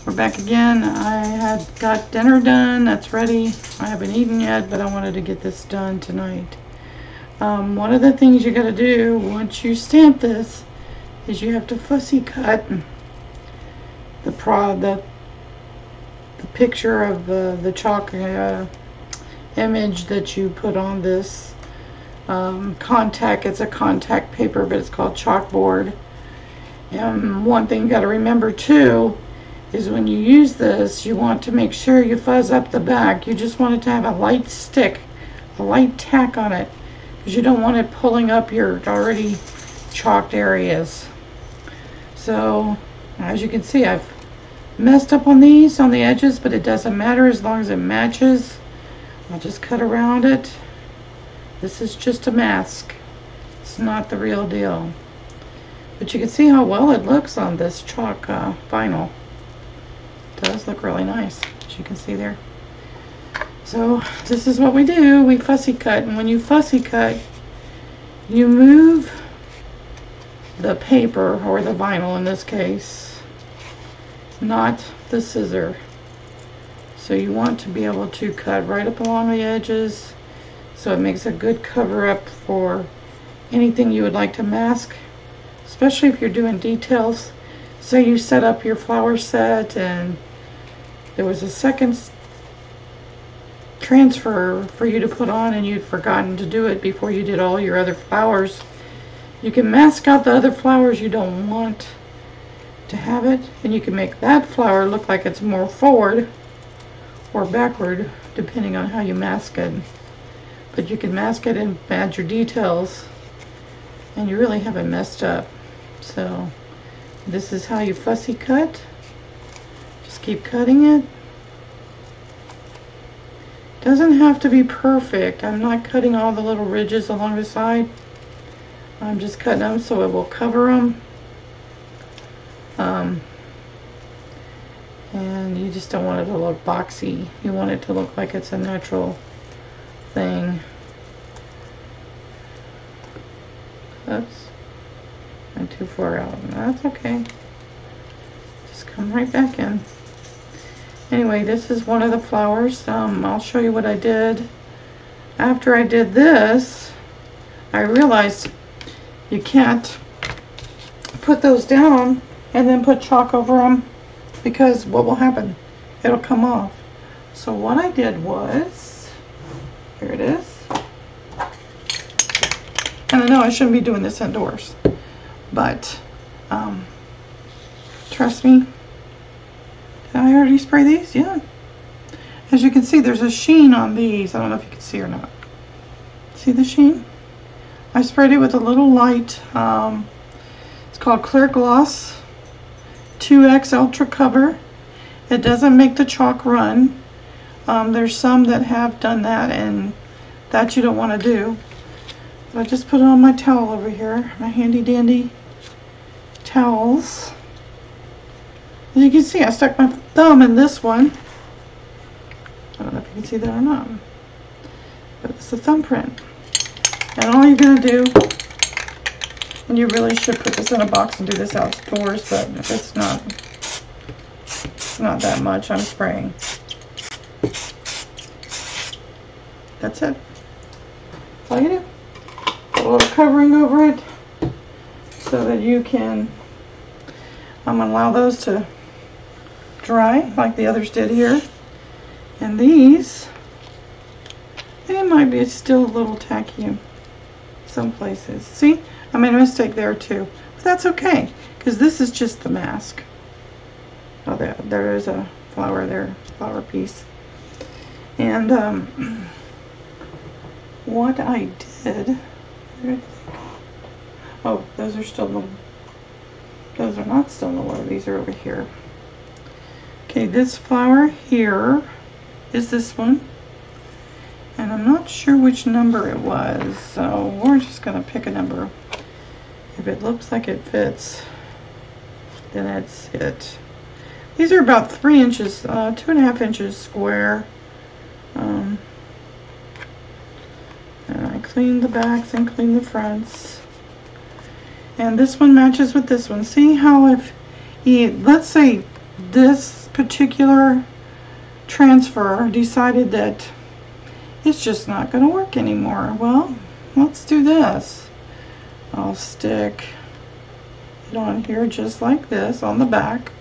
We're back again. I had got dinner done. That's ready. I haven't eaten yet, but I wanted to get this done tonight. One of the things you got to do once you stamp this is you have to fussy cut the picture of the chalk image that you put on this contact. It's a contact paper, but it's called chalkboard. And one thing you got to remember too is when you use this, you want to make sure you fuzz up the back. You just want it to have a light stick, a light tack on it, because you don't want it pulling up your already chalked areas. So as you can see, I've messed up on these on the edges, but it doesn't matter as long as it matches. I'll just cut around it. This is just a mask. It's not the real deal. But you can see how well it looks on this chalk vinyl. It does look really nice, as you can see there. So this is what we do. We fussy cut, and when you fussy cut, you move the paper, or the vinyl in this case, not the scissor. So you want to be able to cut right up along the edges, so it makes a good cover up for anything you would like to mask, especially if you're doing details. So you set up your flower set and there was a second transfer for you to put on and you'd forgotten to do it before you did all your other flowers. You can mask out the other flowers you don't want to have it, and you can make that flower look like it's more forward or backward depending on how you mask it. But you can mask it and add your details and you really haven't messed up. So this is how you fussy cut. Just keep cutting it. Doesn't have to be perfect. I'm not cutting all the little ridges along the side. I'm just cutting them so it will cover them. And you just don't want it to look boxy. You want it to look like it's a natural thing. Oops. Went too far out. That's okay. Just come right back in. Anyway, this is one of the flowers. I'll show you what I did. After I did this, I realized you can't put those down and then put chalk over them, because what will happen? It'll come off. So what I did was, here it is. And I know I shouldn't be doing this indoors, but trust me. Did I already spray these? Yeah. As you can see, there's a sheen on these. I don't know if you can see or not. See the sheen? I sprayed it with a little light. It's called Clear Gloss 2X Ultra Cover. It doesn't make the chalk run. There's some that have done that, and that you don't want to do. I just put it on my towel over here, my handy dandy towels. As you can see, I stuck my thumb in this one. I don't know if you can see that or not, but it's a thumbprint. And all you're going to do, and you really should put this in a box and do this outdoors, but it's not that much I'm spraying. That's it. That's all you do. Put a little covering over it so that you can, I'm going to allow those to dry like the others did here. And these, they might be still a little tacky in some places. See, I made a mistake there too. But that's okay, because this is just the mask. Oh, there is a flower there, flower piece. And what I did, oh, those are still little, those are not still in the water, these are over here. Okay, this flower here is this one, and I'm not sure which number it was, so we're just going to pick a number. If it looks like it fits, then that's it. These are about 3 inches, 2.5 inches square. And I clean the backs and clean the fronts. And this one matches with this one. See how if let's say this particular transfer decided that it's just not going to work anymore. Well, let's do this. I'll stick it on here just like this on the back,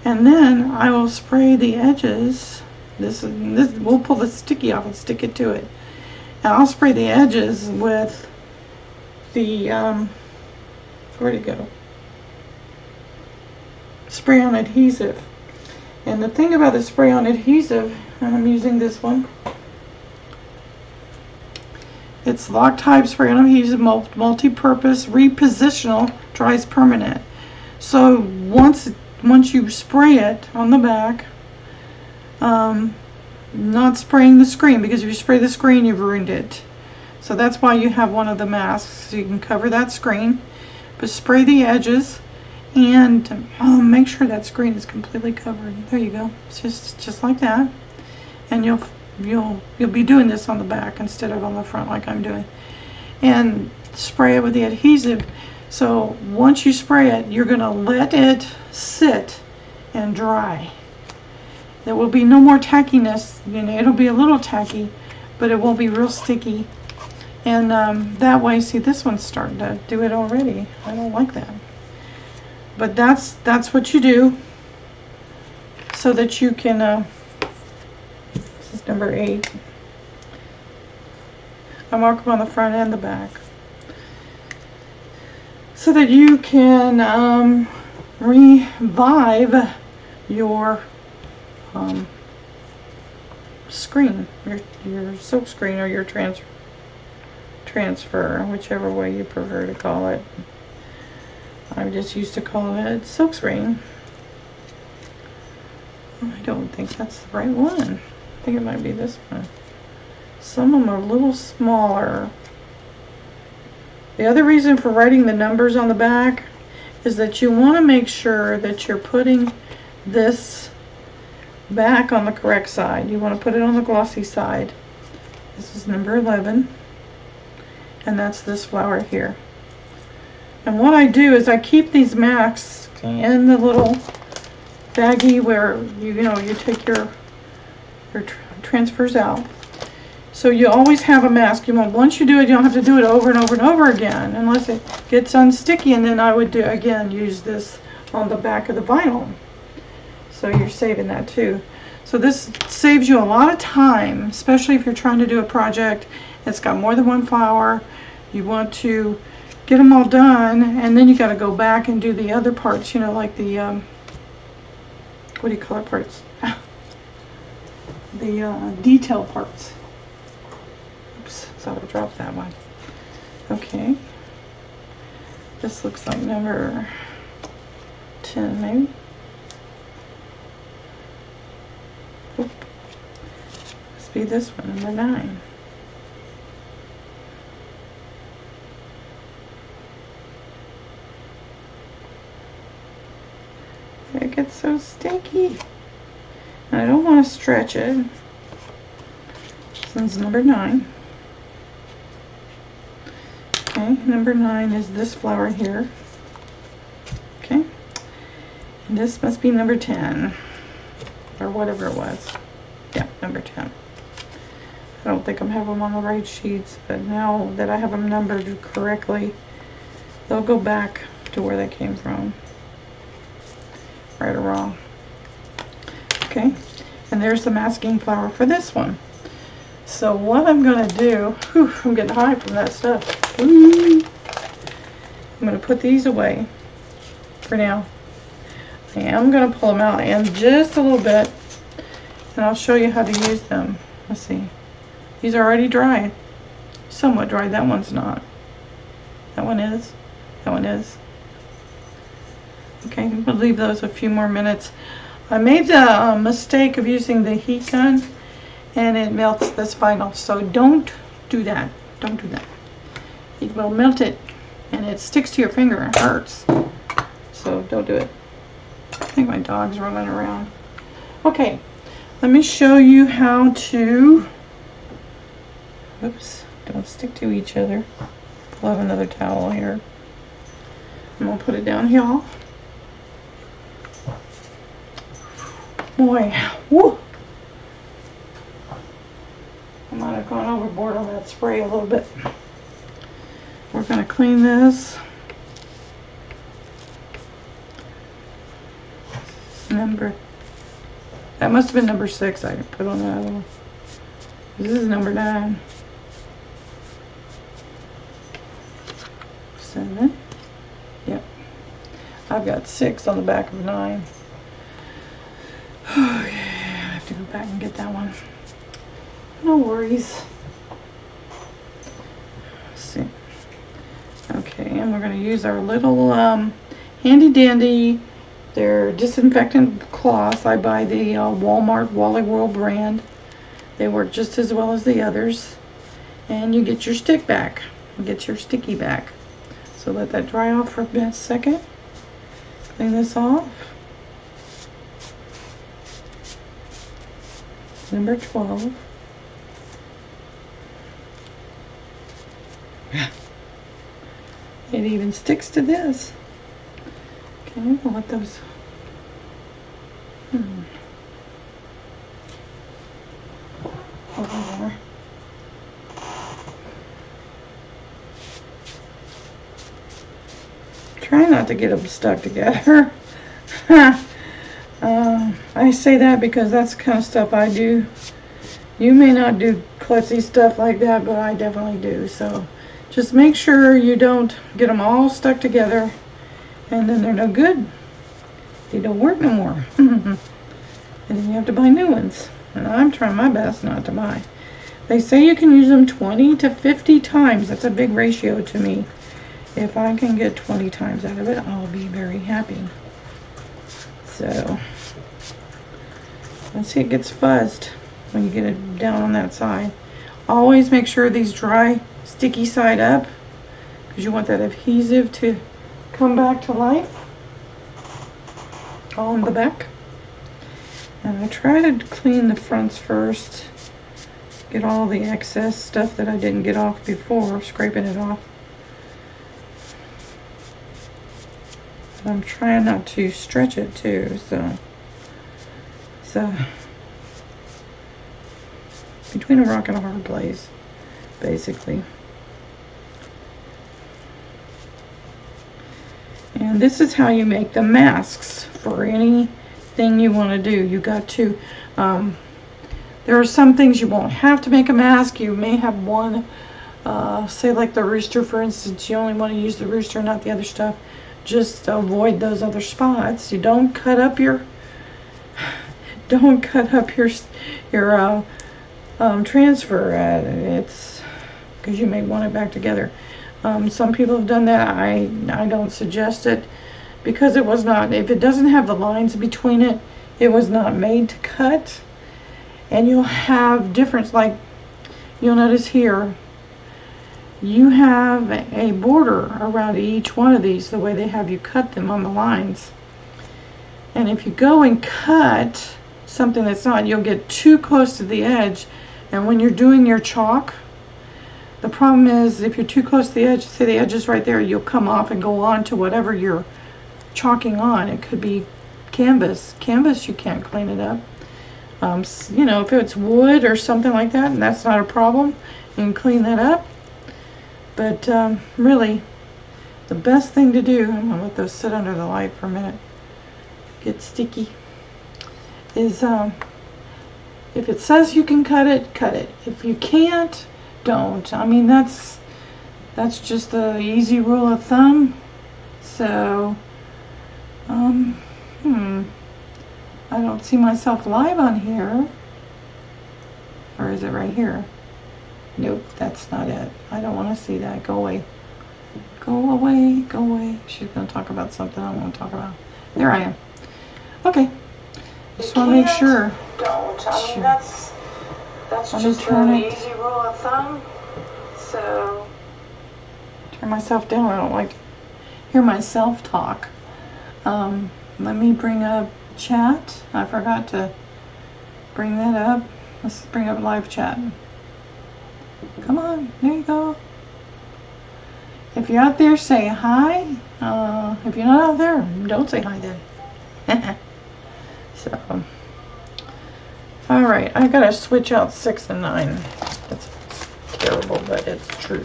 and then I will spray the edges. This we'll pull the sticky off and stick it to it, and I'll spray the edges with the where'd it go? Spray on adhesive. And the thing about the spray on adhesive, and I'm using this one, it's Loctite spray on adhesive, multi-purpose, repositional, dries permanent. So once you spray it on the back, not spraying the screen, because if you spray the screen you've ruined it. So that's why you have one of the masks, so you can cover that screen, but spray the edges and make sure that screen is completely covered. There you go. It's just like that, and you'll be doing this on the back instead of on the front like I'm doing, and spray it with the adhesive. So once you spray it, you're gonna let it sit and dry. There will be no more tackiness. You know, it'll be a little tacky, but it won't be real sticky. And that way, see, this one's starting to do it already. I don't like that. But that's what you do, so that you can, this is number 8. I mark them on the front and the back, so that you can revive your screen, your silk screen, or your transfer, whichever way you prefer to call it. I'm just used to calling it silk screen. I don't think that's the right one. I think it might be this one. Some of them are a little smaller. The other reason for writing the numbers on the back is that you want to make sure that you're putting this back on the correct side. You want to put it on the glossy side. This is number 11, and that's this flower here. And what I do is I keep these masks in the little baggie where you take your transfers out. So you always have a mask. Once you do it, you don't have to do it over and over and over again, unless it gets unsticky. And then I would use this on the back of the vinyl. So you're saving that too. So this saves you a lot of time, especially if you're trying to do a project. It's got more than one flower. You want to get them all done, and then you got to go back and do the other parts, like the what do you call it, parts? The detail parts. Oops, so I dropped that one. Okay, this looks like number 10 maybe. Oop. Must be this one, number 9. It gets so sticky, and I don't want to stretch it. This one's number 9. Okay, number 9 is this flower here. Okay, and this must be number 10, or whatever it was. Yeah, number 10. I don't think I'm having them on the right sheets, but now that I have them numbered correctly, they'll go back to where they came from. Right or wrong. Okay, and there's the masking flower for this one. So what I'm going to do, I'm getting high from that stuff. I'm going to put these away for now. I am going to pull them out in just a little bit, and I'll show you how to use them. Let's see. These are already dry. Somewhat dry. That one's not. That one is. That one is. Okay, we'll leave those a few more minutes. I made the mistake of using the heat gun, and it melts this vinyl. So don't do that. Don't do that. It will melt it, and it sticks to your finger. It hurts. So don't do it. I think my dog's running around. Okay, let me show you how to. Oops! Don't stick to each other. I'll have another towel here. I'm gonna put it down here. Boy, whoo! I might have gone overboard on that spray a little bit. We're going to clean this. That must have been number 6 I put on that other one. This is number 9. 7. Yep. I've got 6 on the back of 9. Okay, I have to go back and get that one. No worries. Let's see. Okay, and we're going to use our little handy dandy. They're disinfectant cloths. I buy the Walmart Wally World brand. They work just as well as the others. And you get your stick back. You get your sticky back. So let that dry off for a second. Clean this off. Number 12. It even sticks to this. Okay, we'll let those. Over there. Try not to get them stuck together. I say that because that's the kind of stuff I do. You may not do klutzy stuff like that, but I definitely do. So just make sure you don't get them all stuck together and then they're no good. They don't work no more. And then you have to buy new ones. And I'm trying my best not to buy. They say you can use them 20 to 50 times. That's a big ratio to me. If I can get 20 times out of it, I'll be very happy. So, let's see, it gets fuzzed when you get it down on that side. Always make sure these dry, sticky side up, because you want that adhesive to come back to life on the back. And I try to clean the fronts first, get all the excess stuff that I didn't get off before, scraping it off. I'm trying not to stretch it too, so between a rock and a hard place, basically. And this is how you make the masks for anything you want to do. You got to, there are some things you won't have to make a mask. You may have one, say like the rooster, for instance, you only want to use the rooster, not the other stuff. Just avoid those other spots. You don't cut up your transfer. It's because you may want it back together. Some people have done that. I don't suggest it because it was not. If it doesn't have the lines between it, it was not made to cut. And you'll have difference. Like you'll notice here. You have a border around each one of these, the way they have you cut them on the lines. And if you go and cut something that's not, you'll get too close to the edge. And when you're doing your chalk, the problem is if you're too close to the edge, say the edge is right there, you'll come off and go on to whatever you're chalking on. It could be canvas. Canvas, you can't clean it up. You know, if it's wood or something like that, and that's not a problem, you can clean that up. But really, the best thing to do, I'm going to let those sit under the light for a minute, get sticky, is if it says you can cut it, cut it. If you can't, don't. I mean, that's just the easy rule of thumb. So, I don't see myself live on here. Or is it right here? Nope, that's not it. I don't want to see that. Go away. Go away. Go away. She's going to talk about something I don't want to talk about. There I am. Okay. Just want to make sure. Don't. I mean, that's just the easy rule of thumb. So. Turn myself down. I don't like to hear myself talk. Let me bring up chat. I forgot to bring that up. Let's bring up live chat. Come on, there you go. If you're out there, say hi. If you're not out there, don't say hi then. So, Alright, I gotta switch out 6 and 9. That's terrible, but it's true.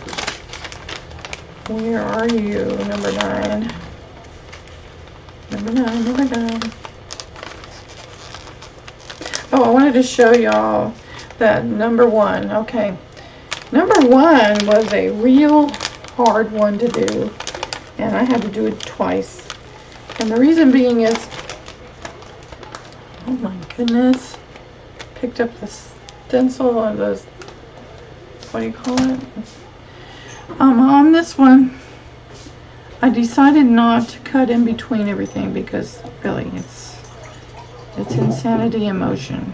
Where are you? Number 9. Number 9, number 9. Oh, I wanted to show y'all that number 1. Okay. Number 1 was a real hard one to do. And I had to do it twice. And the reason being is, oh my goodness, picked up the stencil or those, what do you call it? On this one, I decided not to cut in between everything because really it's insanity in motion.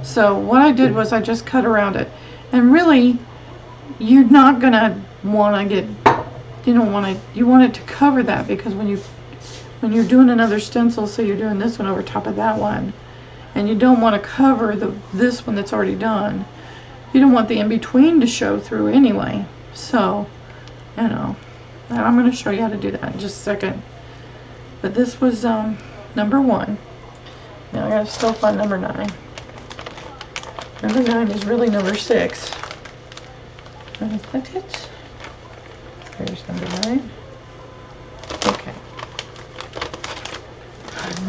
So what I did was I just cut around it. And really, you're not gonna want to get, you want it to cover that, because when you're doing another stencil, so you're doing this one over top of that one, and you don't want to cover this one that's already done. You don't want the in-between to show through anyway. So, and I'm going to show you how to do that in just a second. But this was number 1. Now I got to still find number 9. Number 9 is really number 6. Is that it? There's number 9. Okay.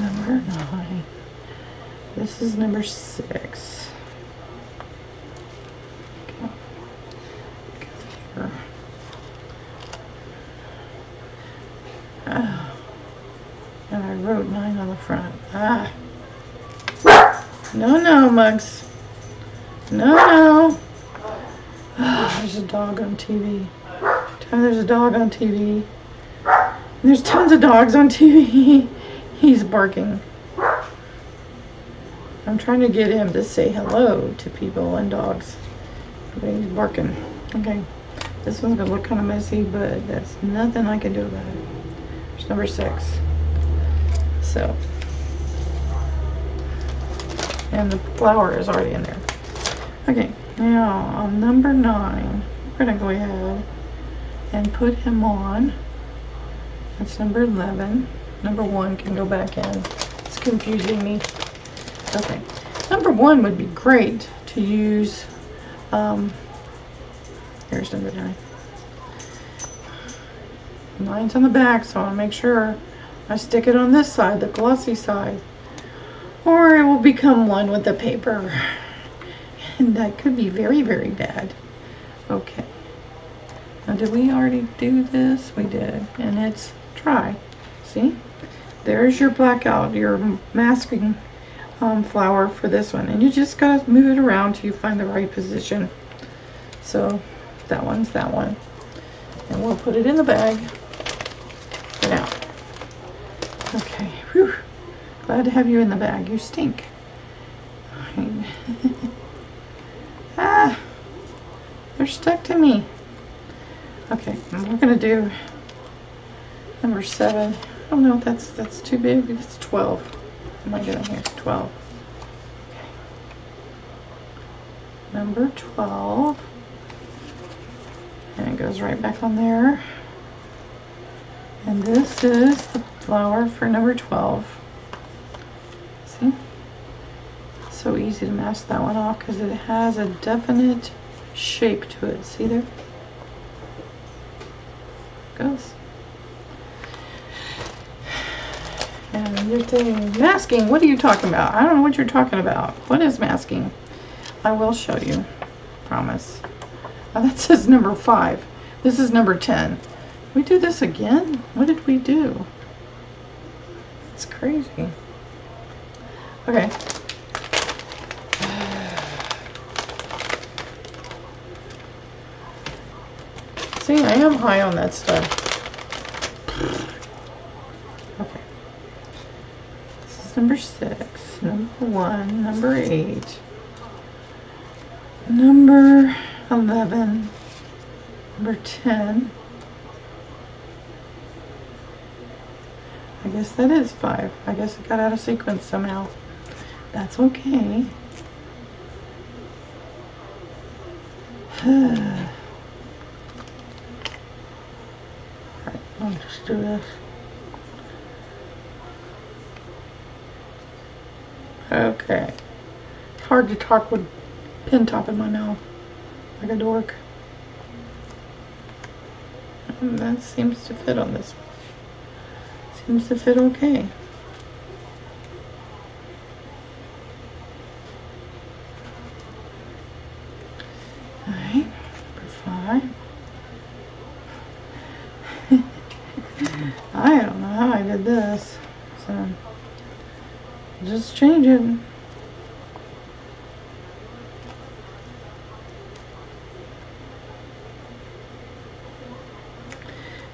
Number 9. This is number 6. Okay. Here. Oh. And I wrote 9 on the front. Ah. No, Mugs. No. Oh, there's a dog on TV. There's a dog on TV. There's tons of dogs on TV. He's barking. I'm trying to get him to say hello to people and dogs, but he's barking. Okay, this one's gonna look kind of messy, but that's nothing I can do about it. There's number 6. So, and the flower is already in there. Okay, now on number 9, we're gonna go ahead and put him on. That's number 11. Number 1 can go back in. It's confusing me. Okay, number 1 would be great to use. There's number 9. 9's on the back, so I'll make sure I stick it on this side, the glossy side, or it will become one with the paper, and that could be very, very bad. Okay. Now, did we already do this? We did, and it's dry. See? There's your blackout, your masking flower for this one, and you just gotta move it around till you find the right position. So that one's that one, and we'll put it in the bag for now. Okay, whew. Glad to have you in the bag. You stink. Ah, they're stuck to me. Okay, and we're gonna do number 7. I don't know if that's too big. It's 12. What am I doing here? 12. Okay. Number 12. And it goes right back on there. And this is the flower for number 12. See? So easy to mask that one off because it has a definite shape to it. See there? Goes. And you're saying, masking, what are you talking about? I don't know what you're talking about. What is masking? I will show you. Promise. Oh, that says number 5. This is number 10. We do this again? What did we do? It's crazy. Okay. See, I am high on that stuff. Okay. This is number 6, number 1, number 8, number 11, number 10. I guess that is 5. I guess it got out of sequence somehow. That's okay. Alright, I'll just do this. Okay. hard to talk with pin top in my mouth like a dork. And that seems to fit on this one. Seems to fit okay. Alright, number 5. I don't know how I did this, so just change it.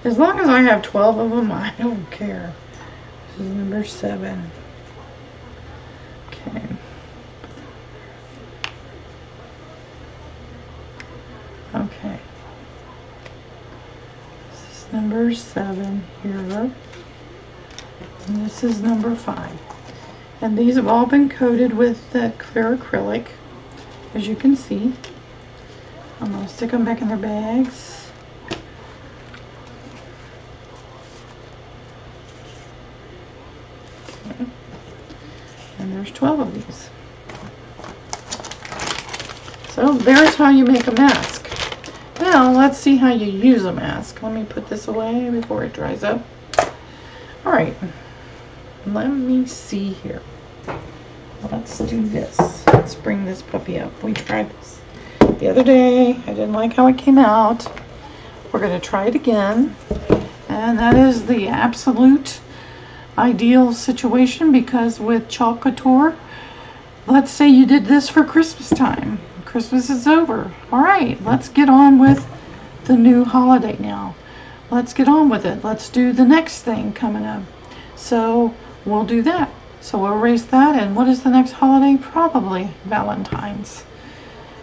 As long as I have 12 of them, I don't care. This is number 7. Okay. Okay. This is number 7 here. And this is number 5. And these have all been coated with that clear acrylic, as you can see. I'm going to stick them back in their bags. Okay. And there's 12 of these. So there's how you make a mask. Now let's see how you use a mask. Let me put this away before it dries up. Alright, let me see here. Let's do this. Let's bring this puppy up. We tried this the other day. I didn't like how it came out. We're going to try it again. And that is the absolute ideal situation, because with Chalk Couture, let's say you did this for Christmas time. Christmas is over. Alright, let's get on with the new holiday now. Let's get on with it. Let's do the next thing coming up. So we'll do that. So we'll erase that. And what is the next holiday? Probably Valentine's,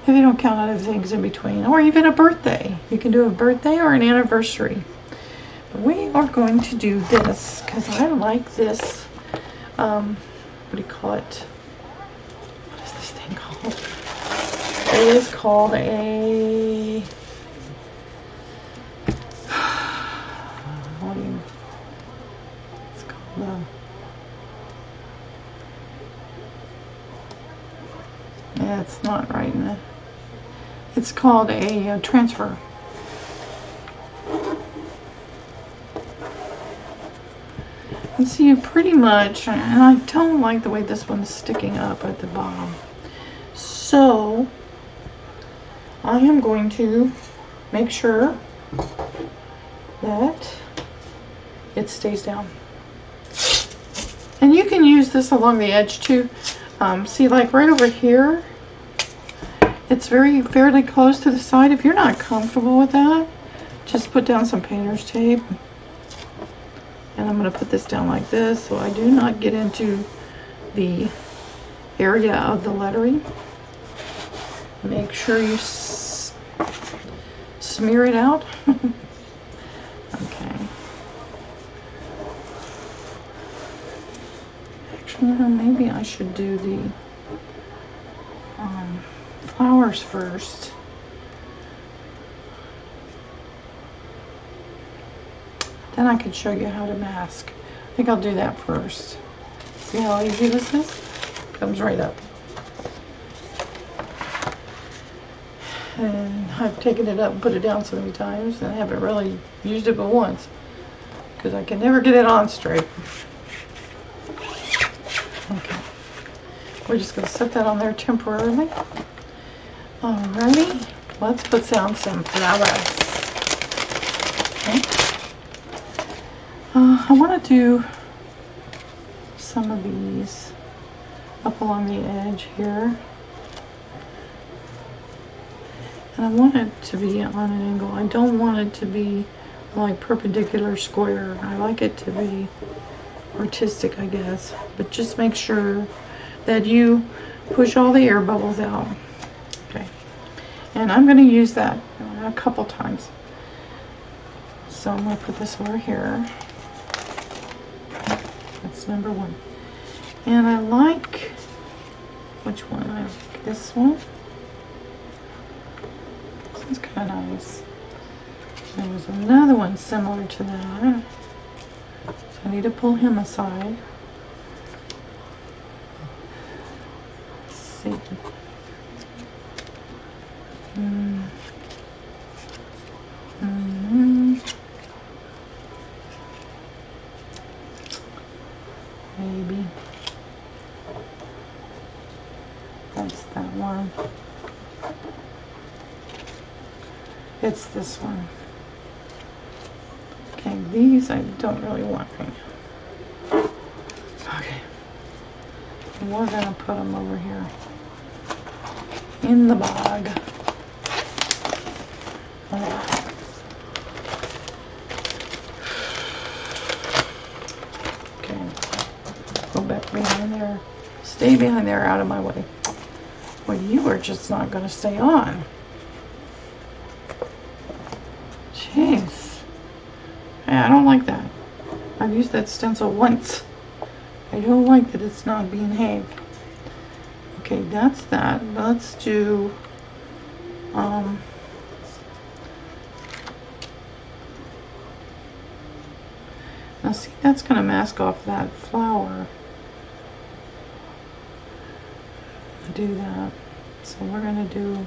if you don't count other things in between, or even a birthday. You can do a birthday or an anniversary. But we are going to do this because I like this. What do you call it? What is this thing called? It is called a... What do you... It's called a... Yeah, it's not right in the... It's called a transfer. And see, pretty much, and I don't like the way this one's sticking up at the bottom. So, I am going to make sure that it stays down. And you can use this along the edge too. See, like right over here, it's fairly close to the side. If you're not comfortable with that, just put down some painter's tape. And I'm going to put this down like this so I do not get into the area of the lettering. Make sure you smear it out. Okay. Actually, maybe I should do the flowers first. Then I could show you how to mask. I think I'll do that first. See how easy this is? Comes right up. And I've taken it up and put it down so many times and I haven't really used it but once, because I can never get it on straight. Okay. We're just going to set that on there temporarily. Alrighty. Let's put down some flowers. Okay. I want to do some of these up along the edge here. And I want it to be on an angle. I don't want it to be like perpendicular square. I like it to be artistic, I guess. But just make sure that you push all the air bubbles out. Okay. And I'm going to use that a couple times. So I'm going to put this over here. That's number 1. And I like, which one? I like this one. This one's kind of nice. There was another one similar to that. So I need to pull him aside. see. Maybe. That's that one. It's this one. Okay, these I don't really want. Okay. We're gonna put them over here in the bag. Okay. Go back behind there. Stay behind there, out of my way. Well, you are just not gonna stay on. Jeez. Hey, I don't like that. I've used that stencil once. I don't like that it's not behaved. Okay, that's that. Let's do now see, that's gonna mask off that flower. Do that. So we're gonna do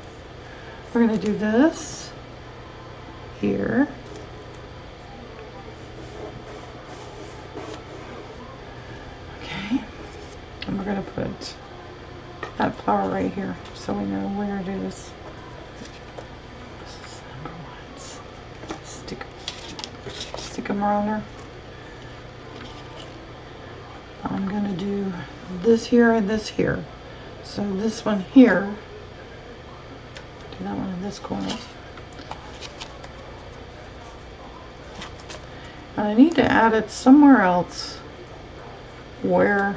this here. Okay. And we're gonna put that flower right here so we know where it is. This is number one. Stick them around her. I'm gonna do this here and this here. So this one here, do that one in this corner. And I need to add it somewhere else where,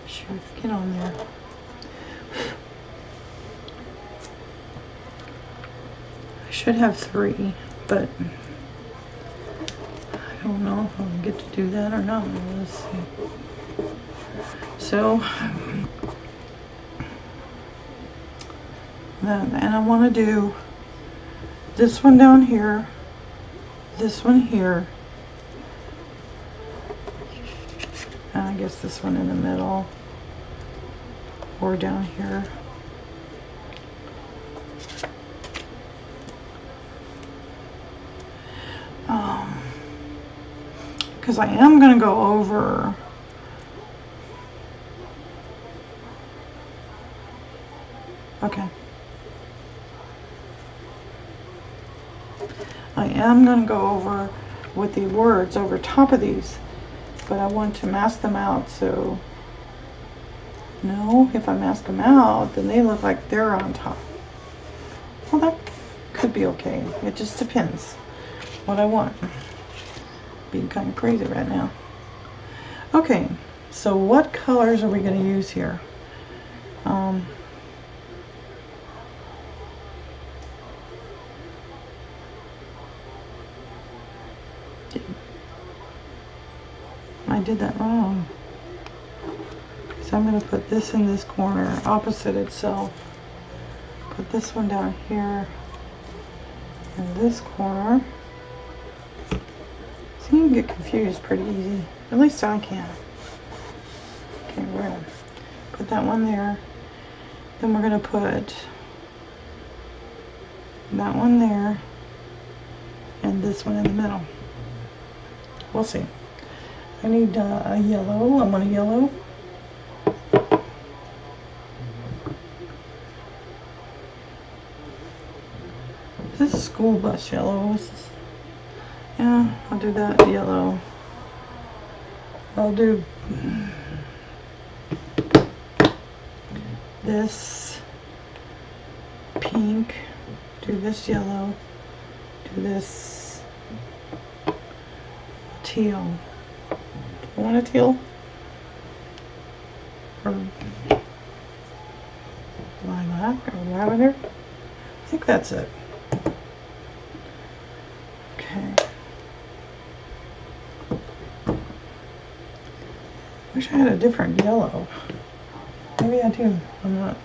shoot, get on there. I should have 3, but I don't know if I'll get to do that or not. Let's see. So, and I want to do this one down here, this one here, and I guess this one in the middle, or down here. Because I am going to go over okay. I am going to go over with the words over top of these, but I want to mask them out, so no, if I mask them out, then they look like they're on top. Well, that could be okay. It just depends what I want. Being kind of crazy right now. Okay, so what colors are we going to use here? I did that wrong. So I'm going to put this in this corner, opposite itself. Put this one down here in this corner. So you can get confused pretty easy. At least I can. Okay, we're going to put that one there. Then we're going to put that one there and this one in the middle. We'll see. I need a yellow. I want a yellow. This is school bus yellow. Yeah, I'll do that yellow. I'll do this pink, do this yellow, do this teal. Do you want a teal? Or lilac or lavender? I think that's it. Okay. Wish I had a different yellow. Maybe I do. I'm not.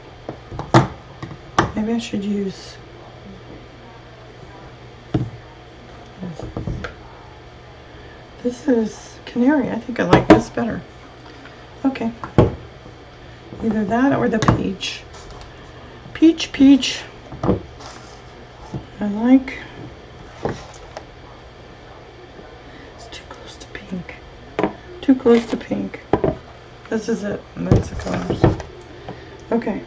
Maybe I should use this. This is canary. I think I like this better. Okay. Either that or the peach. Peach. I like. It's too close to pink. Too close to pink. This is it. And that's the colors. Okay.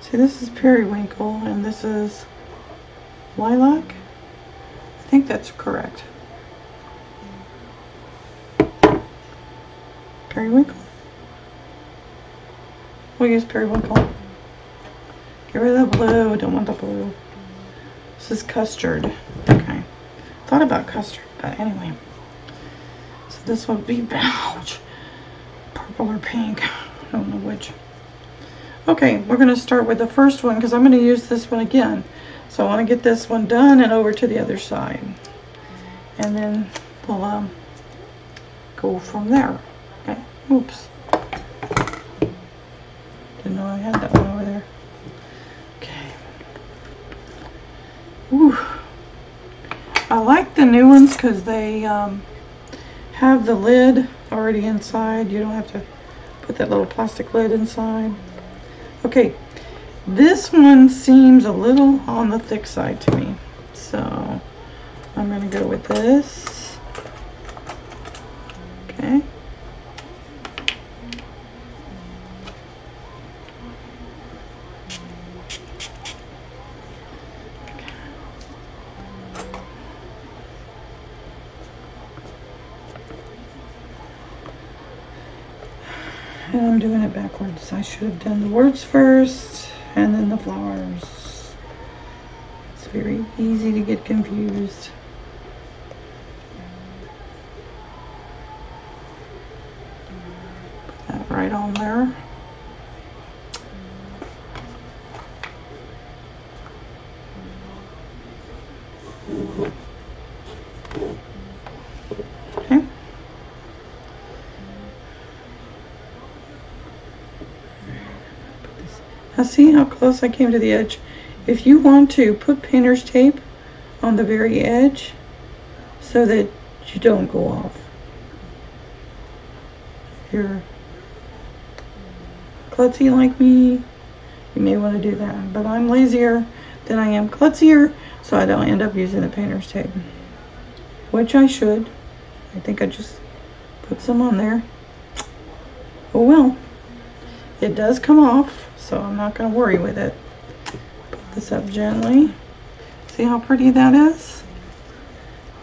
See, this is periwinkle and this is lilac. I think that's correct. Periwinkle. We'll use periwinkle. Get rid of the blue. Don't want the blue. This is custard. Okay. Thought about custard, but anyway. So this would be ouch, purple or pink. I don't know which. Okay, we're going to start with the first one because I'm going to use this one again. So I want to get this one done and over to the other side. And then we'll go from there. Okay. Oops. Didn't know I had that one over there. Okay. Ooh. I like the new ones because they have the lid already inside. You don't have to put that little plastic lid inside. Okay. This one seems a little on the thick side to me. So I'm going to go with this. Okay. And I'm doing it backwards. I should have done the words first and then the flowers. It's very easy to get confused. Put that right on there. Okay. Now see how close I came to the edge? If you want to, put painter's tape on the very edge so that you don't go off. If you're klutzy like me, you may want to do that. But I'm lazier than I am klutzier, so I don't end up using the painter's tape. Which I should. I think I just put some on there. Oh well. It does come off, so I'm not going to worry with it. Put this up gently. See how pretty that is?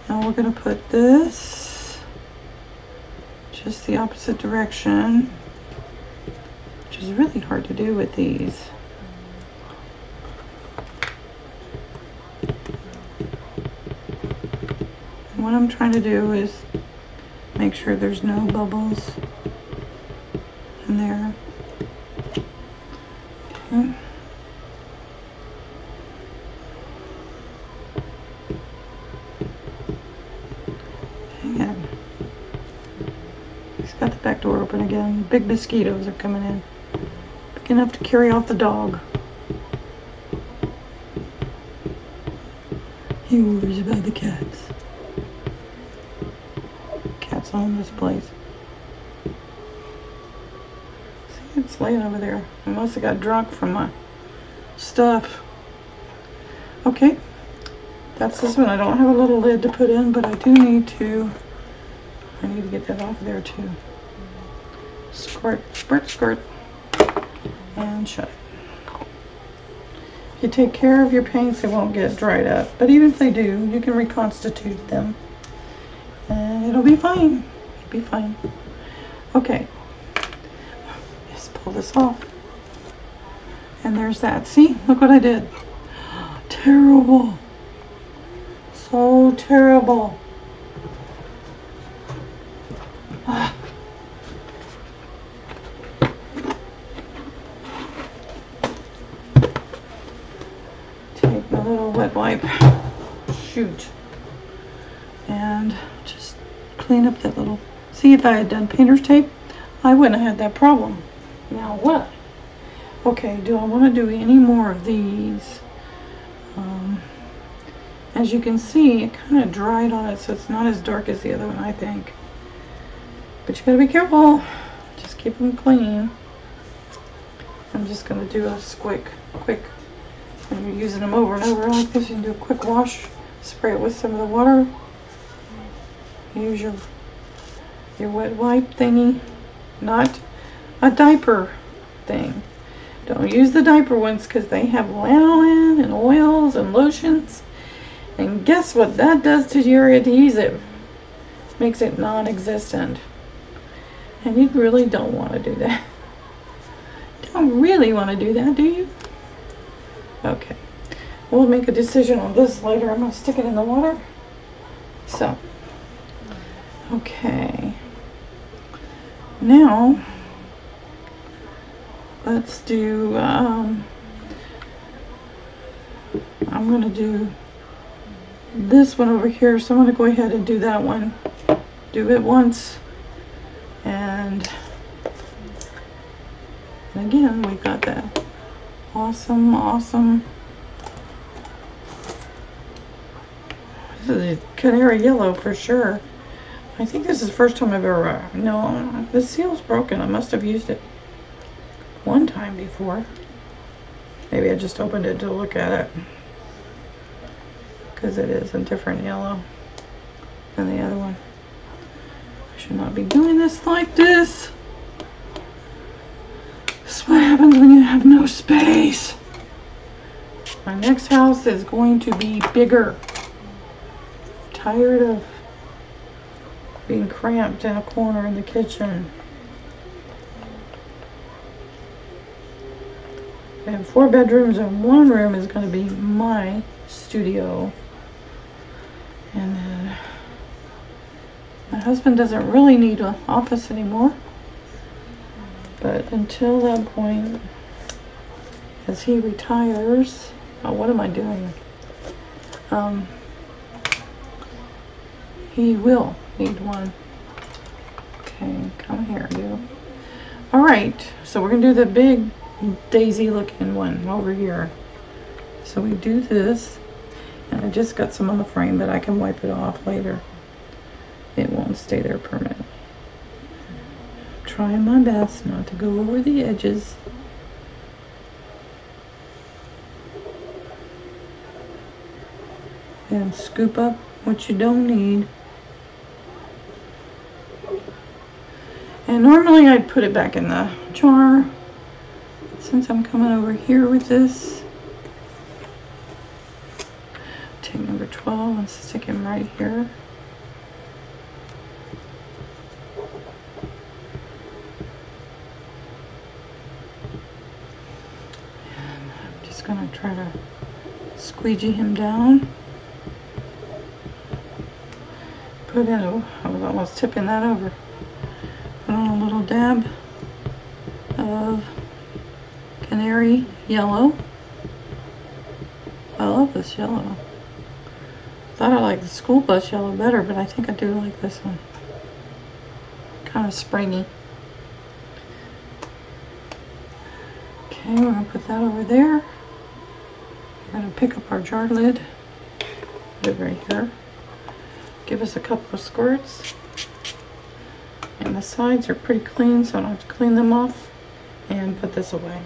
Now we're going to put this just the opposite direction, which is really hard to do with these. And what I'm trying to do is make sure there's no bubbles in there. Okay. And he's got the back door open again. Big mosquitoes are coming in. Big enough to carry off the dog. He worries about the cats. Cats own this place. See, it's laying over there. I must have got drunk from my stuff. Okay. That's this one. I don't have a little lid to put in, but I do need to. I need to get that off there too. Squirt, squirt, squirt, and shut it. If you take care of your paints, they won't get dried up. But even if they do, you can reconstitute them, and it'll be fine. It'll be fine. Okay. Just pull this off, and there's that. See, look what I did. Terrible. So terrible. Ah. Take my little wet wipe, shoot, and just clean up that little. See, if I had done painter's tape, I wouldn't have had that problem. Now what? Okay, do I want to do any more of these? As you can see, it kind of dried on it, so it's not as dark as the other one, I think. But you gotta be careful. keep them clean. I'm just going to do a quick, when you're using them over and over like this, you can do a quick wash, spray it with some of the water. Use your wet wipe thingy, not a diaper thing. Don't use the diaper ones because they have lanolin and oils and lotions. And guess what that does to your adhesive? Makes it non-existent. And you really don't want to do that. Don't really want to do that, do you? Okay. We'll make a decision on this later. I'm going to stick it in the water. So. Okay. Now, let's do, I'm going to do this one over here. So I'm going to go ahead and do that one. Do it once. And again, we got that awesome. This is a canary yellow for sure. I think this is the first time I've ever, no, the seal's broken. I must have used it one time before. Maybe I just opened it to look at it. Because it is a different yellow than the other one. I should not be doing this like this. This is what happens when you have no space. My next house is going to be bigger. I'm tired of being cramped in a corner in the kitchen. I have 4 bedrooms and 1 room is going to be my studio. And then my husband doesn't really need an office anymore. But until that point, as he retires, oh, what am I doing? He will need one. Okay, come here, you. All right, so we're gonna do the big daisy looking one over here. So we do this, and I just got some on the frame, but I can wipe it off later. It won't stay there permanently. I'm trying my best not to go over the edges. And scoop up what you don't need. And normally I'd put it back in the jar. Since I'm coming over here with this, take number 12 and stick him right here. And I'm just going to try to squeegee him down. Put in a, I was almost tipping that over. Put on a little dab of canary yellow. I love this yellow. Thought I liked the school bus yellow better, but I think I do like this one. Kind of springy. Okay, we're going to put that over there. We're going to pick up our jar lid. Put it right here. Give us a couple of squirts. And the sides are pretty clean, so I don't have to clean them off. And put this away.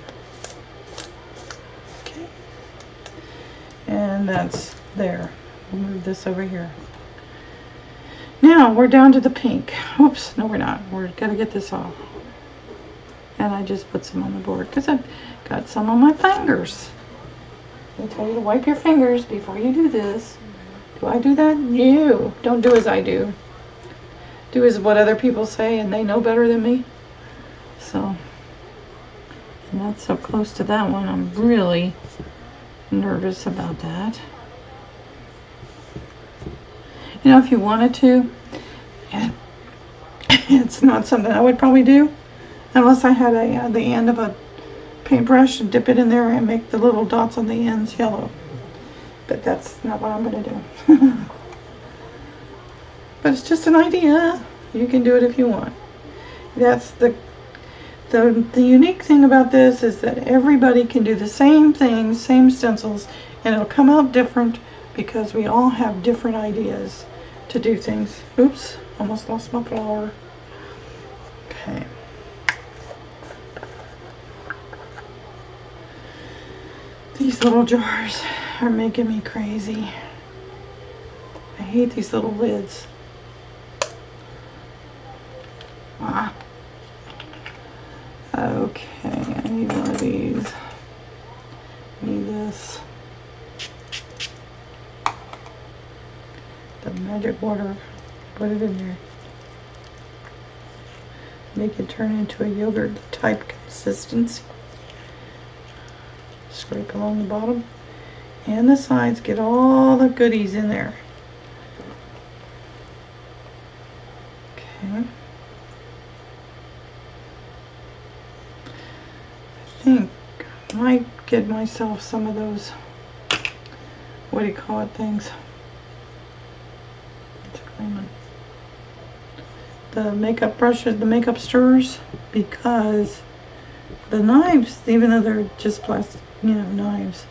Okay. And that's there. We'll move this over here. Now we're down to the pink. Oops, no we're not. We're gonna get this off. And I just put some on the board because I've got some on my fingers. They tell you to wipe your fingers before you do this. Do I do that? No. Don't do as I do. Do as what other people say, and they know better than me. So, and that's so close to that one. I'm really nervous about that. You know, if you wanted to, it's not something I would probably do unless I had the end of a paintbrush and dip it in there and make the little dots on the ends yellow. But that's not what I'm going to do. But it's just an idea. You can do it if you want. That's the unique thing about this is that everybody can do the same thing, same stencils, and it'll come out different because we all have different ideas to do things. Oops, almost lost my flower. Okay. These little jars are making me crazy. I hate these little lids. Ah. Okay, I need one of these. I need this. The magic water. Put it in there. Make it turn into a yogurt type consistency. Scrape along the bottom and the sides. Get all the goodies in there. Okay. I think I might get myself some of those, what do you call it, things? The makeup brushes, the makeup stirrers, because the knives, even though they're just plastic, you know, knives,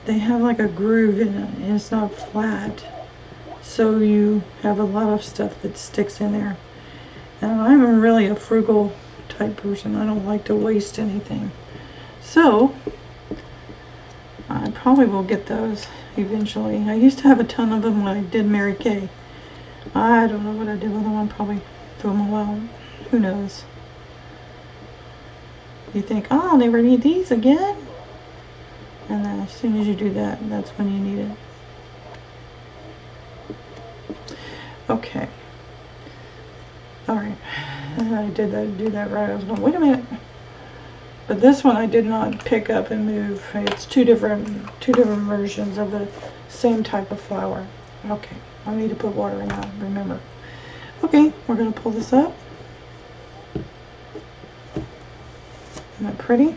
they have like a groove in it and it's not flat, so you have a lot of stuff that sticks in there. And I'm really a frugal type person. I don't like to waste anything, so I probably will get those eventually. I used to have a ton of them when I did Mary Kay. I don't know what I did with them. I probably threw them all out. Who knows? You think, oh, I'll never need these again. And then as soon as you do that, that's when you need it. Okay. Alright. I did do that right. I was going, wait a minute. But this one I did not pick up and move. It's two different versions of the same type of flower. Okay. I need to put water in that, remember. Okay, we're going to pull this up. Isn't that pretty?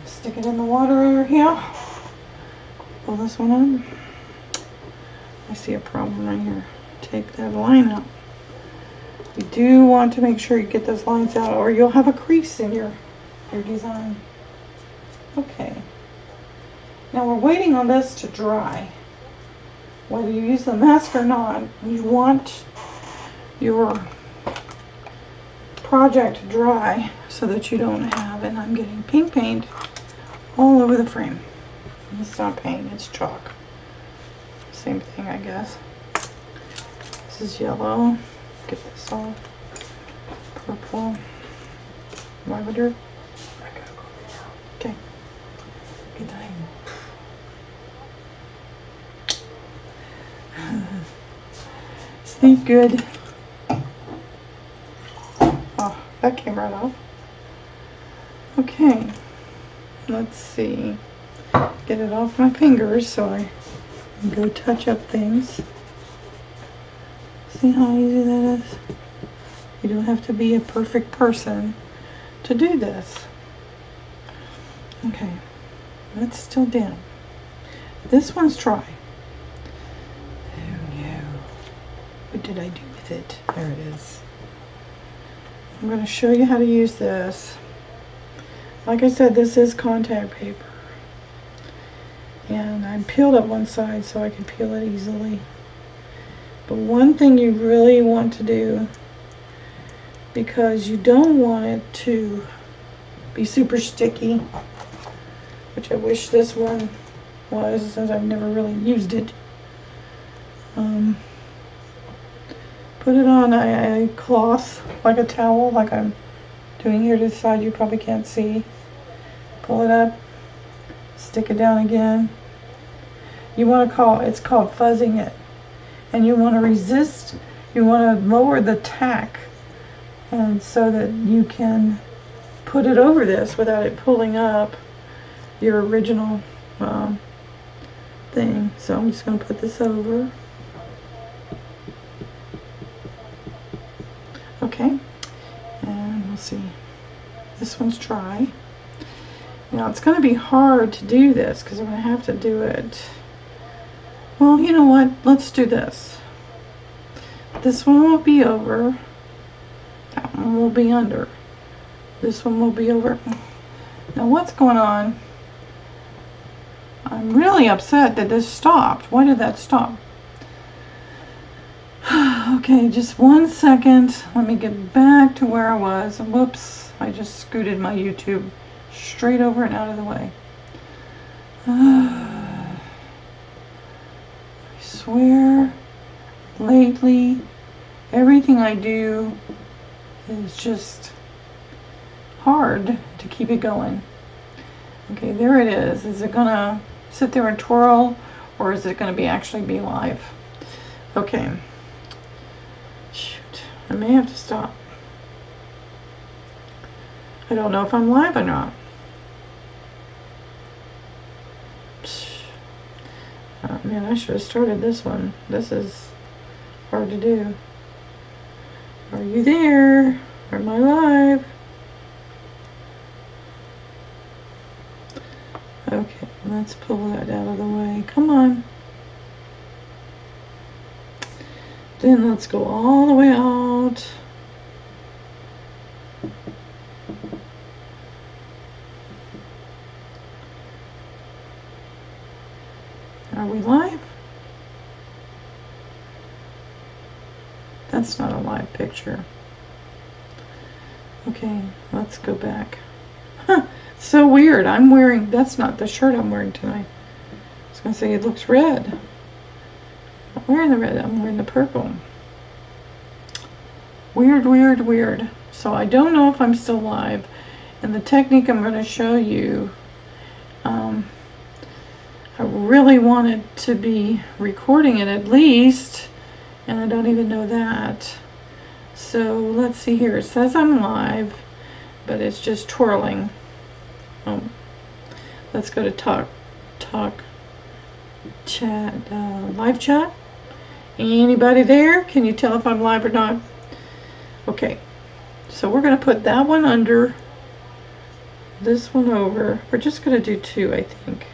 Stick it in the water over here. Pull this one up. I see a problem right here. Take that line out. You do want to make sure you get those lines out, or you'll have a crease in your design. Okay. Now we're waiting on this to dry. Whether you use the mask or not, you want your project dry so that you don't have, and I'm getting pink paint all over the frame. It's not paint, it's chalk. Same thing, I guess. This is yellow. Get this off. Purple. Lavender. Okay. Good time. Sneak good. Oh, that came right off. Okay. Let's see. Get it off my fingers so I can go touch up things. See how easy that is? You don't have to be a perfect person to do this. Okay. That's still damp. This one's dry. What did I do with it? There it is. I'm going to show you how to use this. Like I said, this is contact paper. And I'm peeled up one side so I can peel it easily. But one thing you really want to do, because you don't want it to be super sticky, which I wish this one was, since I've never really used it. Put it on a cloth, like a towel, like I'm doing here to the side. You probably can't see. Pull it up, stick it down again. You want to it's called fuzzing it. And you want to resist, you want to lower the tack, and so that you can put it over this without it pulling up your original thing. So I'm just going to put this over. Okay, and we'll see. This one's dry. Now it's going to be hard to do this because I'm going to have to do it. Well, you know what? Let's do this. This one will be over. That one will be under. This one will be over. Now what's going on? I'm really upset that this stopped. Why did that stop? Okay, just 1 second. Let me get back to where I was. Whoops, I just scooted my YouTube straight over and out of the way. I swear, lately, everything I do is just hard to keep it going. Okay, there it is. Is it gonna sit there and twirl, or is it gonna actually be live? Okay. Shoot, I may have to stop. I don't know if I'm live or not. Oh man, I should have started this one. This is hard to do. Are you there? Am I live? Okay, let's pull that out of the way. Come on. Then let's go all the way out. Are we live? That's not a live picture. Okay, let's go back. Huh, so weird. I'm wearing, that's not the shirt I'm wearing tonight. I was gonna say it looks red. I'm not wearing the red, I'm wearing the purple. Weird, weird, weird. So I don't know if I'm still live. And the technique I'm gonna show you, I really wanted to be recording it at least, and I don't even know that. So let's see here. It says I'm live, but it's just twirling. Oh, let's go to talk chat, live chat. Anybody there? Can you tell if I'm live or not? Okay, so we're gonna put that one under, this one over. We're just gonna do two, I think.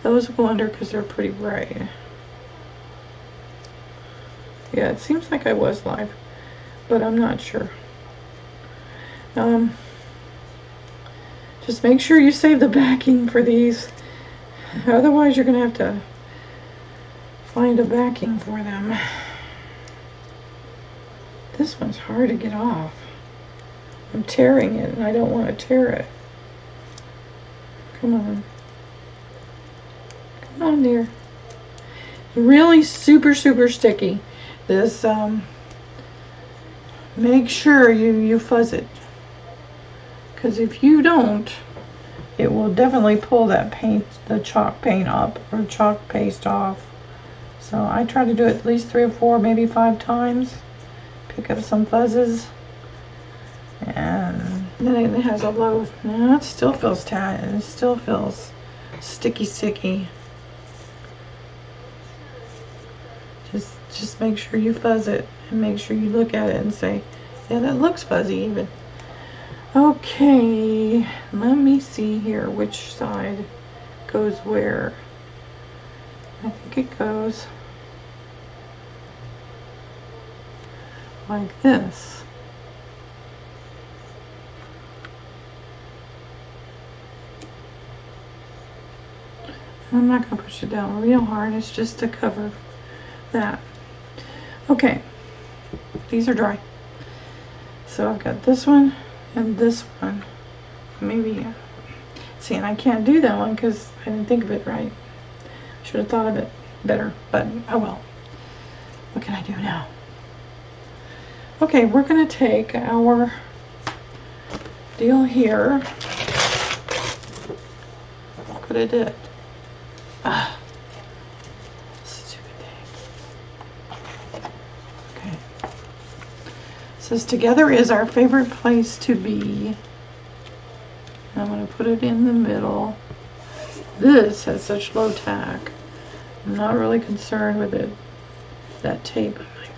Those will go under because they're pretty bright. Yeah, it seems like I was live, but I'm not sure. Just make sure you save the backing for these. Otherwise, you're going to have to find a backing for them. This one's hard to get off. I'm tearing it, and I don't want to tear it. Come on. Come on, dear. Really super, super sticky. This, make sure you fuzz it. Because if you don't, it will definitely pull that paint, the chalk paint up, or chalk paste off. So I try to do it at least 3 or 4, maybe 5 times. Pick up some fuzzes. And then it has a low, no, it still feels tight. It still feels sticky. Just make sure you fuzz it, and make sure you look at it and say, yeah, that looks fuzzy even. Okay, let me see here which side goes where. I think it goes like this. I'm not going to push it down real hard, it's just to cover that. Okay, these are dry. So I've got this one and this one. Maybe, see, and I can't do that one because I didn't think of it right. I should have thought of it better, but oh well. What can I do now? Okay, we're going to take our deal here. Look what I did. Ah. Says together is our favorite place to be. I'm going to put it in the middle. This has such low tack. I'm not really concerned with it. That tape might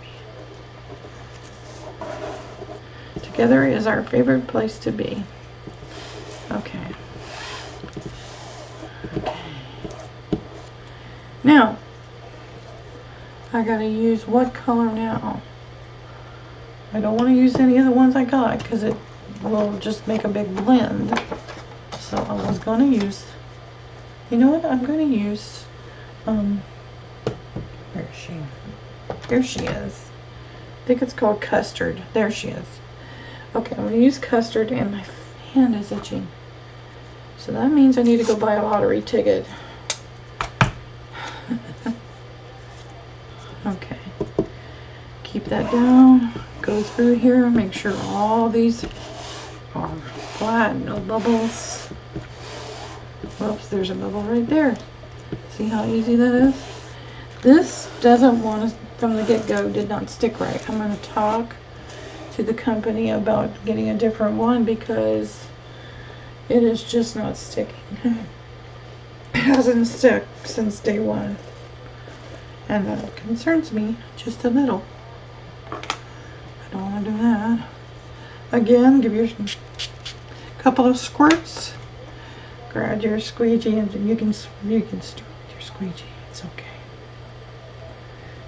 be. Together is our favorite place to be. Okay. Now, I got to use what color now? I don't want to use any of the ones I got because it will just make a big blend. So I was going to use, you know what, I'm going to use, where is she? Here she is. I think it's called Custard. There she is. Okay, I'm going to use Custard, and my hand is itching. So that means I need to go buy a lottery ticket. Okay. Keep that down. Go through here. Make sure all these are flat. No bubbles. Whoops, there's a bubble right there. See how easy that is? This doesn't want to, from the get-go, did not stick right. I'm going to talk to the company about getting a different one because it is just not sticking. It hasn't stuck since day one. And that concerns me just a little. I don't want to do that. Again, give your couple of squirts. Grab your squeegee and you can start with your squeegee. It's okay.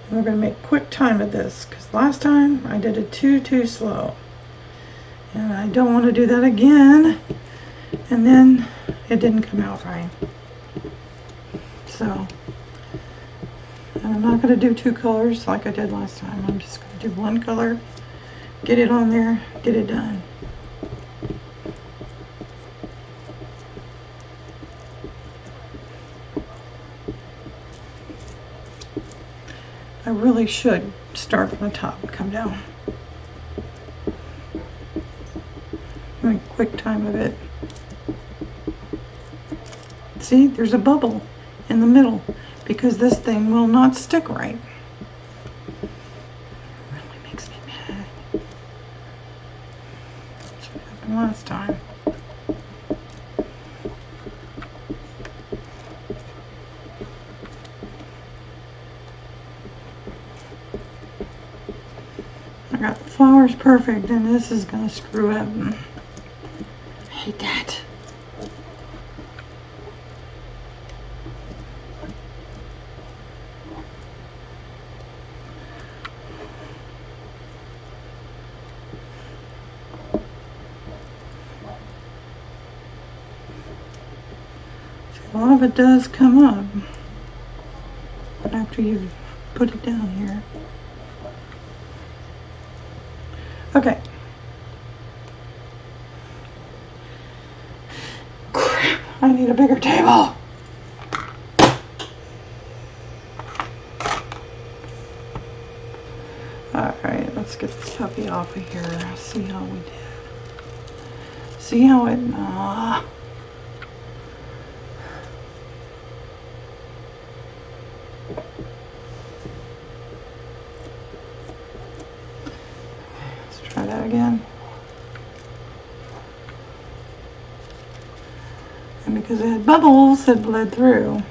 And we're going to make quick time of this because last time I did it too slow. And I don't want to do that again. And then it didn't come out right. So, and I'm not going to do 2 colors like I did last time. I'm just going to do 1 color, get it on there, get it done. I really should start from the top and come down. Make quick time of it. See, there's a bubble in the middle because this thing will not stick right. It really makes me mad. That's what happened last time. I got the flowers perfect and this is going to screw up. I hate that. A lot of it does come up after you've put it down here. Okay. Crap, I need a bigger table. Alright, let's get this puppy off of here. See how we did. See how it... Try that again. And because it had bubbles that bled through.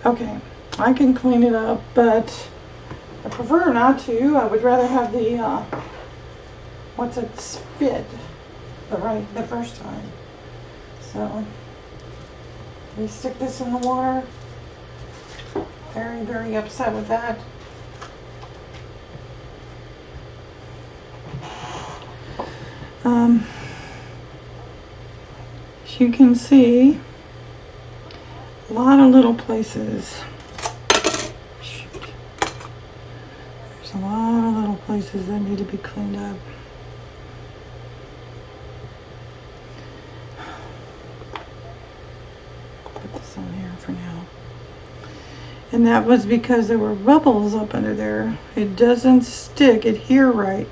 Okay, I can clean it up, but I prefer not to. I would rather have the, what's it, spit the first time. So, we stick this in the water. Very, very upset with that. As you can see, a lot of little places. Shoot. There's a lot of little places that need to be cleaned up. Put this on here for now. And that was because there were bubbles up under there. It doesn't stick, adhere right.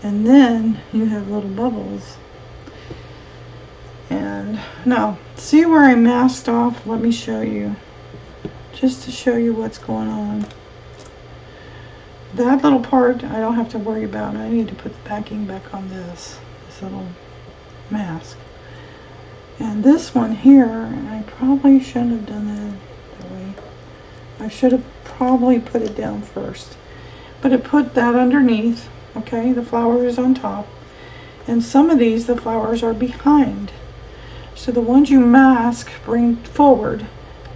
And then you have little bubbles. And now, see where I masked off? Let me show you. Just to show you what's going on. That little part I don't have to worry about. I need to put the backing back on this little mask. And this one here, I probably shouldn't have done that way. I should have probably put it down first. But it put that underneath, okay? The flower is on top. And some of these, the flowers are behind. So the ones you mask, bring forward.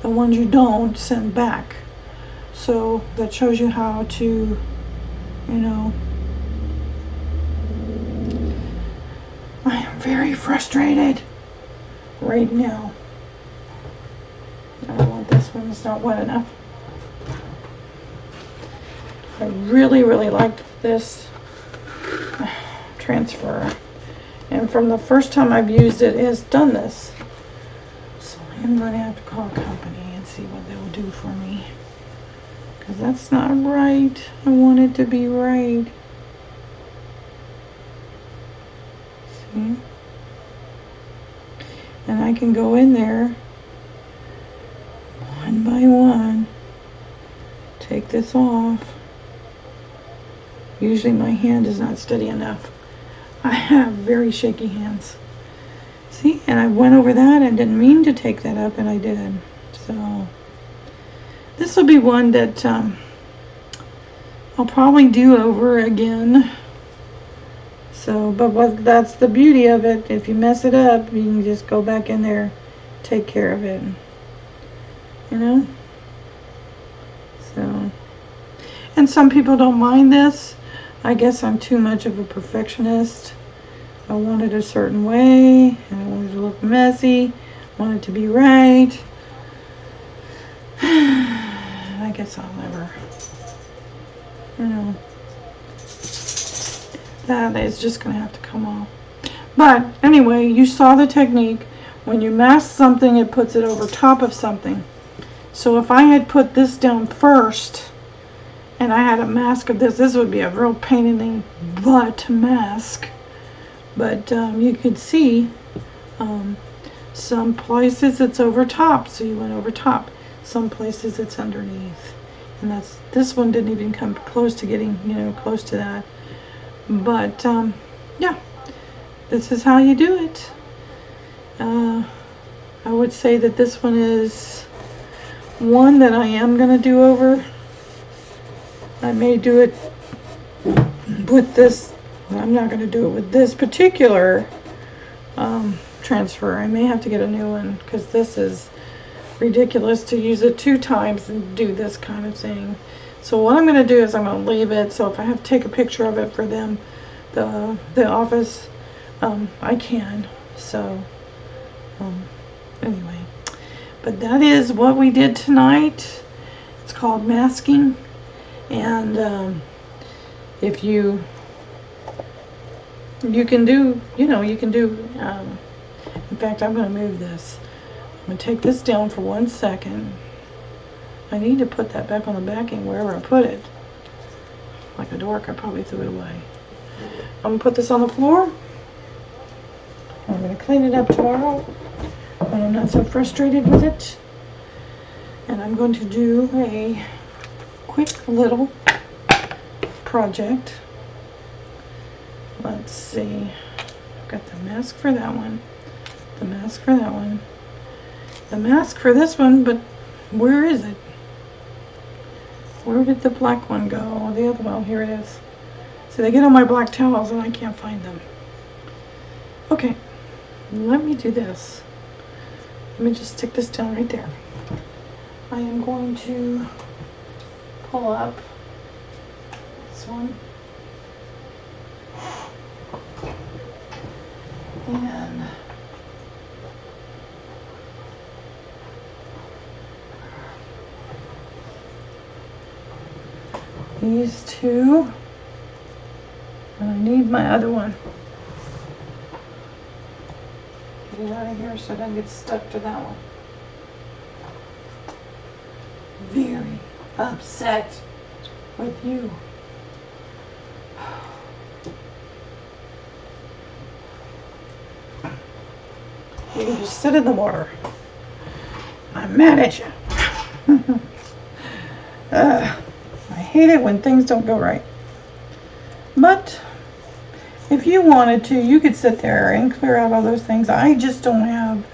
The ones you don't, send back. So that shows you how to, you know. I am very frustrated right now. I don't want this one, it's not wet enough. I really, really liked this transfer. And from the first time I've used it, it has done this. So I'm going to have to call a company and see what they'll do for me. Because that's not right. I want it to be right. See? And I can go in there one by one, take this off. Usually my hand is not steady enough. I have very shaky hands. See, and I went over that and didn't mean to take that up, and I did. So this will be one that I'll probably do over again. So, but that's the beauty of it. If you mess it up, you can just go back in there, take care of it. You know? So, and some people don't mind this. I guess I'm too much of a perfectionist. I want it a certain way, and I want it to look messy. I want it to be right. I guess I'll never, you know, that is just going to have to come off. But anyway, you saw the technique. When you mask something, it puts it over top of something. So if I had put this down first, and I had a mask of this would be a real pain in the butt to mask. But you could see some places it's over top, so you went over top. Some places it's underneath, and this one didn't even come close to getting, you know, close to that. But yeah, this is how you do it. I would say that this one is one that I am gonna do over. I may do it with this. I'm not going to do it with this particular transfer. I may have to get a new one because this is ridiculous to use it 2 times and do this kind of thing. So what I'm going to do is I'm going to leave it. So if I have to take a picture of it for them, the office, I can. So anyway, but that is what we did tonight. It's called masking. And if you can do, you know, you can do, in fact, I'm going to move this. I'm going to take this down for 1 second. I need to put that back on the backing wherever I put it. Like a dork, I probably threw it away. I'm going to put this on the floor. I'm going to clean it up tomorrow when I'm not so frustrated with it. And I'm going to do a quick little project. Let's see. I've got the mask for that one. The mask for that one. The mask for this one, but where is it? Where did the black one go? Oh, the other one. Here it is. See, they get on my black towels and I can't find them. Okay. Let me do this. Let me just stick this down right there. I am going to pull up this one. And these 2. And I need my other one. Get it out of here so it doesn't get stuck to that one. Very upset with you. You can just sit in the water. I'm mad at you. I hate it when things don't go right. But if you wanted to, you could sit there and clear out all those things. I just don't have,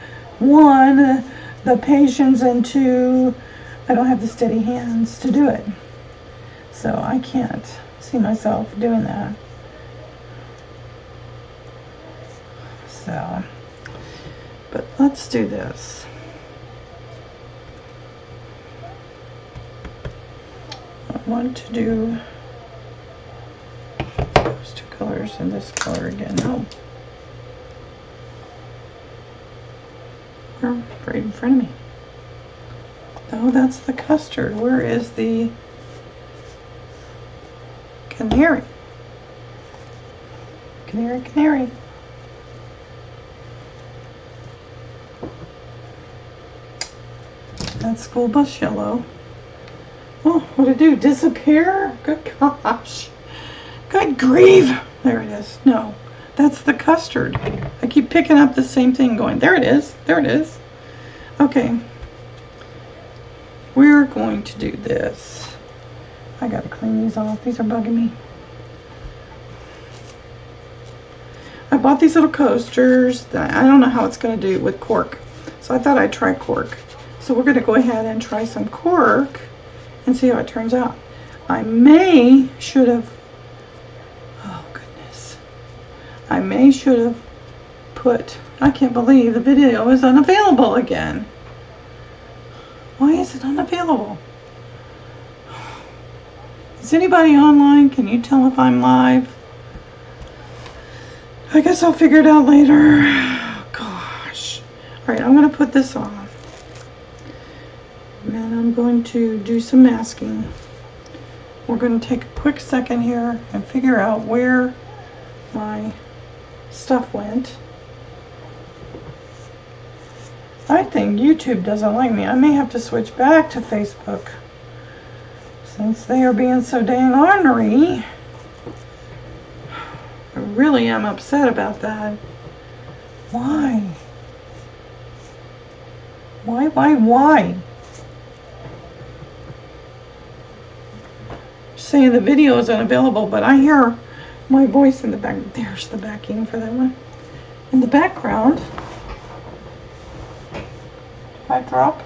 1, the patience, and 2, I don't have the steady hands to do it. So I can't see myself doing that. So, but let's do this. I want to do those 2 colors and this color again. No. They're right in front of me. Oh, that's the custard. Where is the canary? Canary, canary. That's school bus yellow. Oh, what'd it do? Disappear? Good gosh. Good grief. There it is. No, that's the custard. I keep picking up the same thing going, there it is. There it is. Okay. We're going to do this. I gotta clean these off. These are bugging me. I bought these little coasters. I don't know how it's going to do with cork. So I thought I'd try cork. So we're going to go ahead and try some cork and see how it turns out. I should have, oh goodness. I should have put, I can't believe the video is unavailable again. Why is it unavailable? Is anybody online? Can you tell if I'm live? I guess I'll figure it out later. Gosh. Alright, I'm going to put this on. And I'm going to do some masking. We're going to take a quick second here and figure out where my stuff went. I think YouTube doesn't like me. I may have to switch back to Facebook. Since they are being so dang ornery. I really am upset about that. Why? Why? Saying the video is unavailable, but I hear my voice in the back. There's the backing for that one. In the background. Did I drop?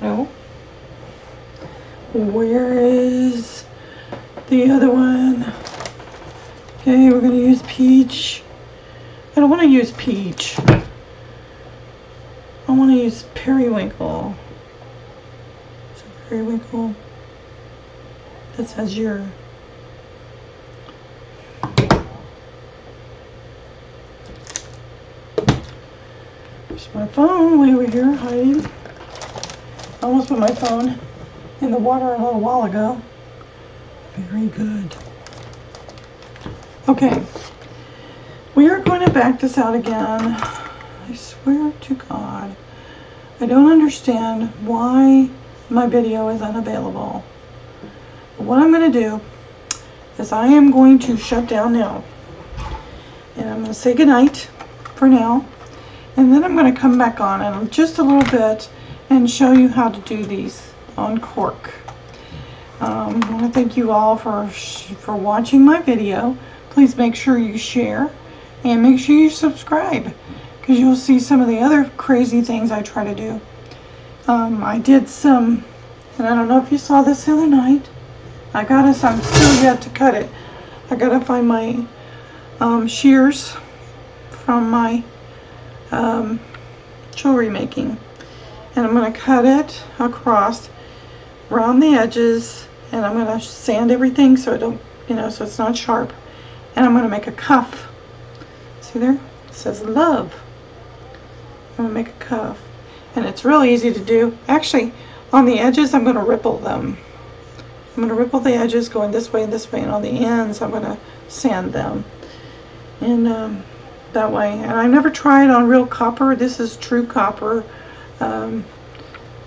No. Where is the other one? Okay, we're going to use peach. I don't want to use peach. I want to use periwinkle. Is it periwinkle? That's azure. There's my phone way over here hiding. I almost put my phone in the water a little while ago. Very good. Okay, we are going to back this out again. I swear to God, I don't understand why my video is unavailable. But what I'm going to do is I am going to shut down now. And I'm going to say goodnight for now. And then I'm going to come back on in just a little bit and show you how to do these on cork. I want to thank you all for watching my video. Please make sure you share and make sure you subscribe, because you'll see some of the other crazy things I try to do. I did some, and I don't know if you saw this the other night. I'm still yet to cut it. I gotta find my shears from my jewelry making, and I'm gonna cut it across around the edges, and I'm gonna sand everything so it don't, so it's not sharp. And I'm gonna make a cuff. See there? It says love. I'm gonna make a cuff, and it's really easy to do. Actually, on the edges, I'm gonna ripple them. I'm gonna ripple the edges going this way and this way, and on the ends, I'm gonna sand them. And that way. And I never tried on real copper. This is true copper.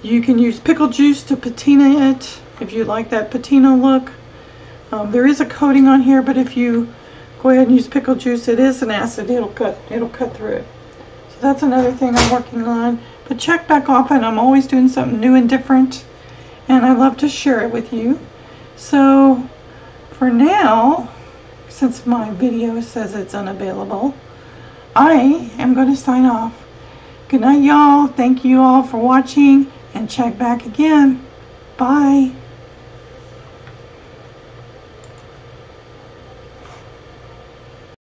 You can use pickle juice to patina it if you like that patina look. There is a coating on here, but if you go ahead and use pickle juice, it is an acid. It'll cut through it. So that's another thing I'm working on. But check back often. I'm always doing something new and different, and I love to share it with you. So for now, since my video says it's unavailable, I am going to sign off. Good night, y'all. Thank you all for watching, and check back again. Bye.